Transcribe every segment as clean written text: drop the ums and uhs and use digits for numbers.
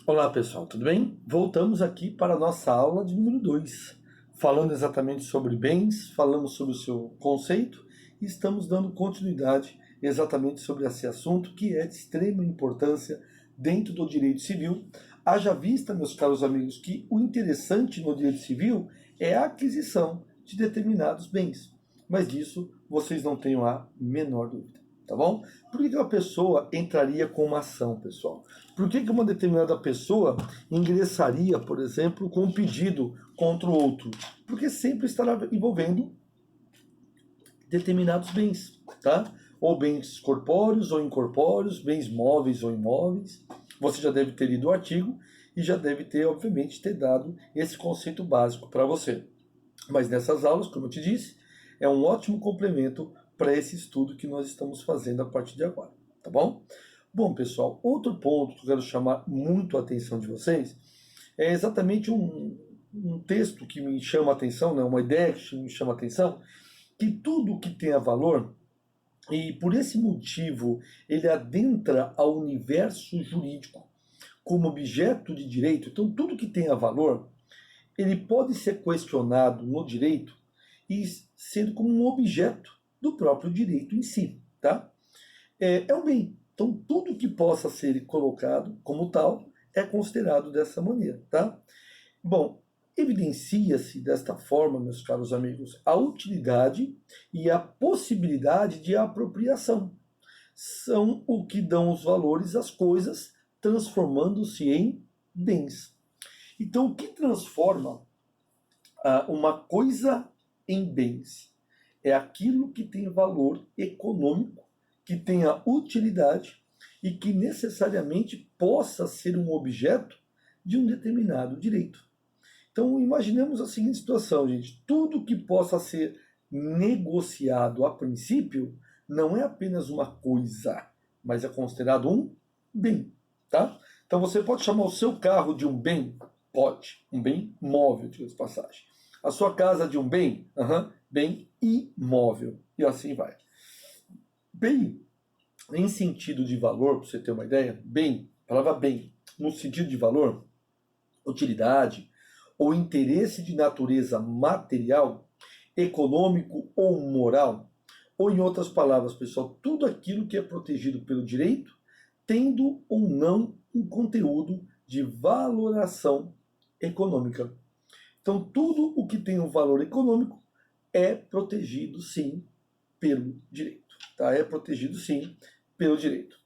Olá pessoal, tudo bem? Voltamos aqui para a nossa aula de número 2, falando exatamente sobre bens, falamos sobre o seu conceito e estamos dando continuidade exatamente sobre esse assunto que é de extrema importância dentro do direito civil. Haja vista, meus caros amigos, que o interessante no direito civil é a aquisição de determinados bens, mas disso vocês não tenham a menor dúvida. Tá bom? Por que uma pessoa entraria com uma ação, pessoal? Por que uma determinada pessoa ingressaria, por exemplo, com um pedido contra o outro? Porque sempre estará envolvendo determinados bens, tá? Ou bens corpóreos ou incorpóreos, bens móveis ou imóveis. Você já deve ter lido o artigo e já deve ter, obviamente, ter dado esse conceito básico para você. Mas nessas aulas, como eu te disse, é um ótimo complemento para esse estudo que nós estamos fazendo a partir de agora, tá bom? Bom, pessoal, outro ponto que eu quero chamar muito a atenção de vocês é exatamente um texto que me chama a atenção, né, uma ideia que me chama a atenção, que tudo que tenha valor, e por esse motivo ele adentra ao universo jurídico como objeto de direito, então tudo que tenha valor, ele pode ser questionado no direito e sendo como um objeto do próprio direito em si, tá? É um bem. Então, tudo que possa ser colocado como tal é considerado dessa maneira, tá? Bom, evidencia-se desta forma, meus caros amigos, a utilidade e a possibilidade de apropriação. São o que dão os valores às coisas, transformando-se em bens. Então, o que transforma uma coisa em bens é aquilo que tem valor econômico, que tenha utilidade e que necessariamente possa ser um objeto de um determinado direito. Então, imaginemos a seguinte situação, gente. Tudo que possa ser negociado a princípio não é apenas uma coisa, mas é considerado um bem, tá? Então, você pode chamar o seu carro de um bem? Pode. Um bem móvel, de passagem. A sua casa de um bem? Bem imóvel. E assim vai. Bem, em sentido de valor, para você ter uma ideia, bem, a palavra bem, no sentido de valor, utilidade ou interesse de natureza material, econômico ou moral, ou em outras palavras, pessoal, tudo aquilo que é protegido pelo direito, tendo ou não um conteúdo de valoração econômica. Então, tudo o que tem um valor econômico é protegido, sim, pelo direito. Tá? É protegido, sim, pelo direito.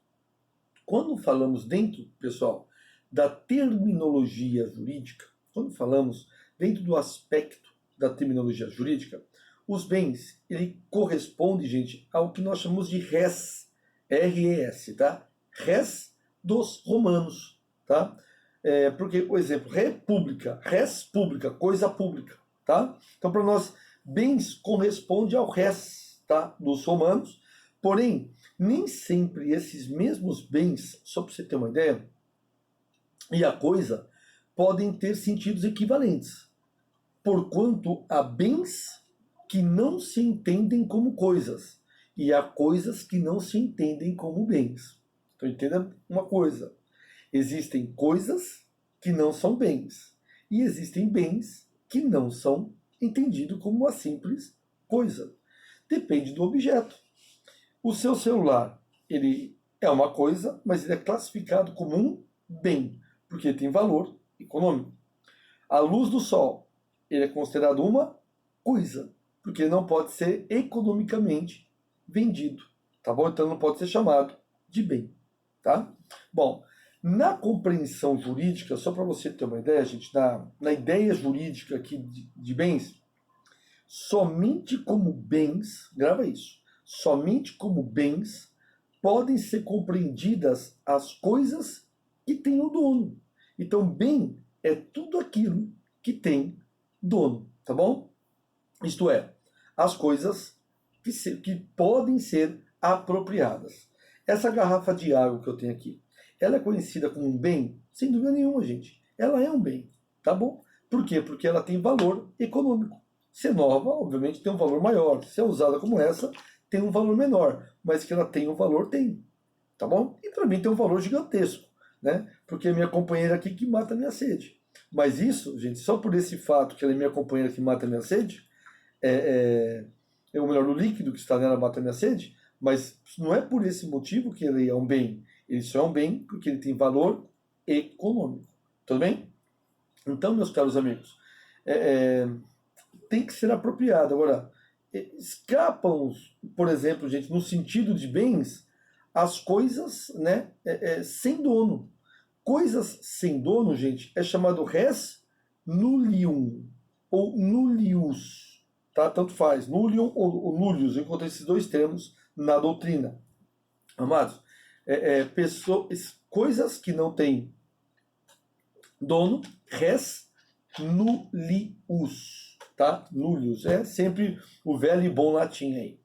Quando falamos dentro, pessoal, da terminologia jurídica, quando falamos dentro do aspecto da terminologia jurídica, os bens, ele corresponde, gente, ao que nós chamamos de res, R-E-S, tá? Res dos romanos, tá? Porque, por exemplo, república, res pública, coisa pública, tá? Então, para nós, bens corresponde ao res, tá? Dos romanos, porém, nem sempre esses mesmos bens, só para você ter uma ideia, e a coisa, podem ter sentidos equivalentes, porquanto há bens que não se entendem como coisas, e há coisas que não se entendem como bens. Então entenda uma coisa, existem coisas que não são bens, e existem bens que não são entendidos como uma simples coisa. Depende do objeto. O seu celular, ele é uma coisa, mas ele é classificado como um bem, porque tem valor econômico. A luz do sol, ele é considerado uma coisa, porque não pode ser economicamente vendido, tá bom? Então não pode ser chamado de bem, tá? Bom, na compreensão jurídica, só para você ter uma ideia, gente, na ideia jurídica aqui de bens, somente como bens, grava isso, somente como bens podem ser compreendidas as coisas que têm o dono. Então, bem é tudo aquilo que tem dono, tá bom? Isto é, as coisas que podem ser apropriadas. Essa garrafa de água que eu tenho aqui, ela é conhecida como um bem? Sem dúvida nenhuma, gente. Ela é um bem, tá bom? Por quê? Porque ela tem valor econômico. Se é nova, obviamente tem um valor maior. Se é usada como essa, tem um valor menor. Mas que ela tem um valor, tem. Tá bom? E para mim tem um valor gigantesco. né? Porque é minha companheira aqui que mata a minha sede. Mas isso, gente, só por esse fato que ela é minha companheira que mata a minha sede, ou melhor, o líquido que está nela mata a minha sede, mas não é por esse motivo que ele é um bem. Ele só é um bem porque ele tem valor econômico. Tudo bem? Então, meus caros amigos, tem que ser apropriado. Agora, escapam, por exemplo, gente, no sentido de bens, as coisas, né, sem dono. Coisas sem dono, gente, é chamado res nullium ou nullius, tá? Tanto faz, nullium ou nullius, eu encontrei esses dois termos na doutrina. Amados, coisas que não têm dono, res nullius, tá? Nullius, é sempre o velho e bom latim aí.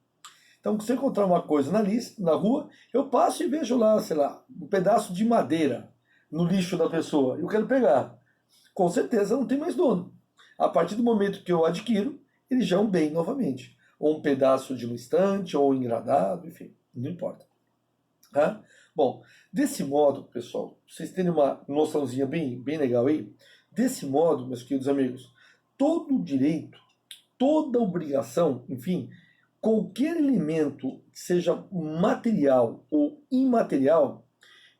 Então, se eu encontrar uma coisa na rua, eu passo e vejo lá, sei lá, um pedaço de madeira no lixo da pessoa. Eu quero pegar. Com certeza não tem mais dono. A partir do momento que eu adquiro, ele já é um bem novamente. Ou um pedaço de uma estante, ou um engradado, enfim, não importa. Tá? Bom, desse modo, pessoal, vocês terem uma noçãozinha bem legal aí, desse modo, meus queridos amigos, todo direito, toda obrigação, enfim, qualquer elemento, seja material ou imaterial,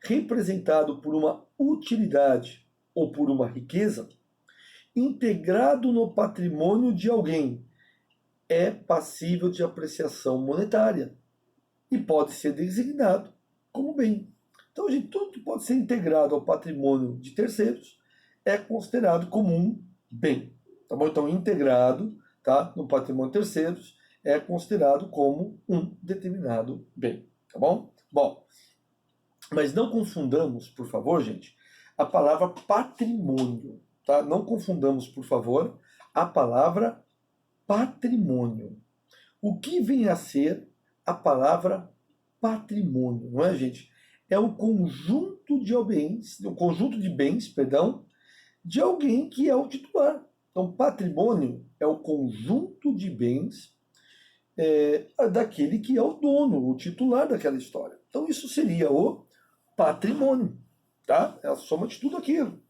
representado por uma utilidade ou por uma riqueza, integrado no patrimônio de alguém, é passível de apreciação monetária e pode ser designado como bem. Então, gente, tudo que pode ser integrado ao patrimônio de terceiros é considerado como um bem. Tá bom? Então, integrado, tá, no patrimônio de terceiros é considerado como um determinado bem. Tá bom? Bom, mas não confundamos, por favor, gente, a palavra patrimônio. Tá? Não confundamos, por favor, a palavra patrimônio. O que vem a ser a palavra patrimônio, não é, gente? É um conjunto de bens, perdão, de alguém que é o titular. Então, patrimônio é o conjunto de bens daquele que é o dono, o titular daquela história. Então, isso seria o patrimônio, tá? É a soma de tudo aquilo.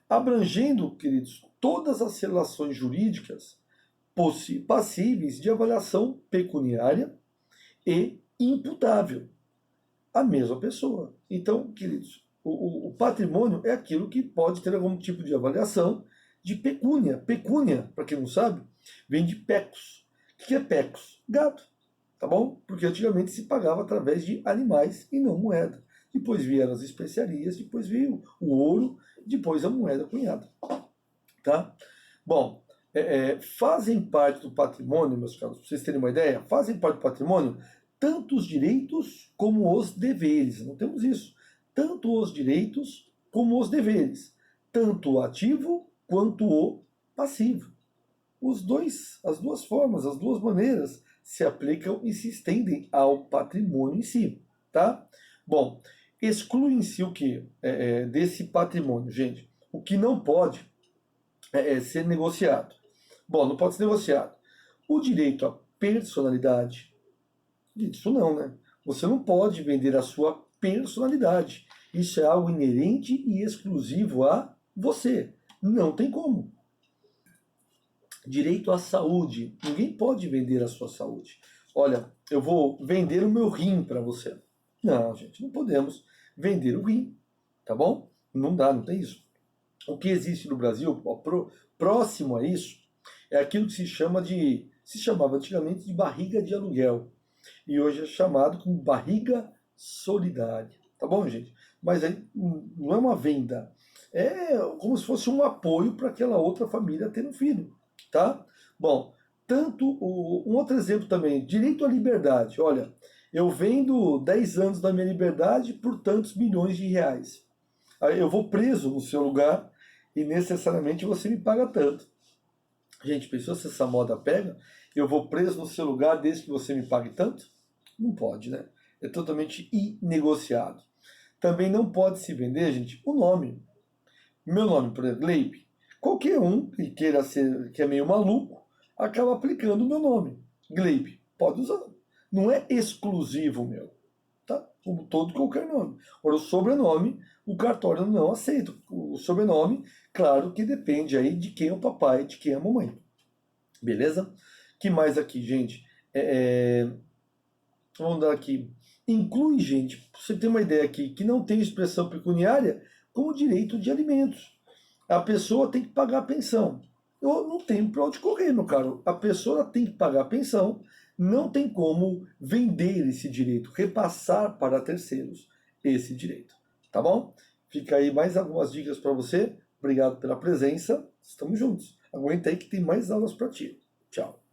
Abrangendo, queridos, todas as relações jurídicas passíveis de avaliação pecuniária e imputável à mesma pessoa. Então, queridos, o patrimônio é aquilo que pode ter algum tipo de avaliação de pecúnia. Pecúnia, para quem não sabe, vem de pecus. O que é pecus? Gado, tá bom? Porque antigamente se pagava através de animais e não moeda. Depois vieram as especiarias, depois veio o ouro, depois a moeda cunhada. Tá? Bom, fazem parte do patrimônio, meus caros, para vocês terem uma ideia, fazem parte do patrimônio tanto os direitos como os deveres. Não temos isso. Tanto os direitos como os deveres. Tanto o ativo quanto o passivo. As duas formas, as duas maneiras se aplicam e se estendem ao patrimônio em si. Tá? Bom, exclui-se o que desse patrimônio, gente? O que não pode ser negociado. Bom, não pode ser negociado. O direito à personalidade. Isso não, né? Você não pode vender a sua personalidade. Isso é algo inerente e exclusivo a você. Não tem como. Direito à saúde. Ninguém pode vender a sua saúde. Olha, eu vou vender o meu rim para você. Não, gente, não podemos vender o rim. Tá bom? Não dá, não tem isso. O que existe no Brasil, próximo a isso, é aquilo que se chamava antigamente de barriga de aluguel. E hoje é chamado como barriga solidária. Tá bom, gente? Mas aí não é uma venda. É como se fosse um apoio para aquela outra família ter um filho. Tá? Bom, um outro exemplo também, direito à liberdade. Olha, eu vendo 10 anos da minha liberdade por tantos milhões de reais. Aí eu vou preso no seu lugar e necessariamente você me paga tanto. Gente, pensou se essa moda pega? Eu vou preso no seu lugar desde que você me pague tanto? Não pode, né? É totalmente inegociado. Também não pode se vender, gente, o nome. Meu nome, por exemplo, Gleibe. Qualquer um que queira ser, que é meio maluco, acaba aplicando o meu nome. Gleibe. Pode usar. Não é exclusivo meu. Tá? como todo qualquer nome. Agora, o sobrenome, o cartório não aceita. O sobrenome, claro que depende aí de quem é o papai, de quem é a mamãe. Beleza? Que mais aqui, gente? Vamos dar aqui. Inclui, gente, pra você ter uma ideia aqui, que não tem expressão pecuniária como direito de alimentos. A pessoa tem que pagar a pensão. Eu não tenho para onde correr, meu caro. A pessoa tem que pagar a pensão, não tem como vender esse direito, repassar para terceiros esse direito. Tá bom? Fica aí mais algumas dicas para você. Obrigado pela presença. Estamos juntos. Aguenta aí que tem mais aulas para ti. Tchau.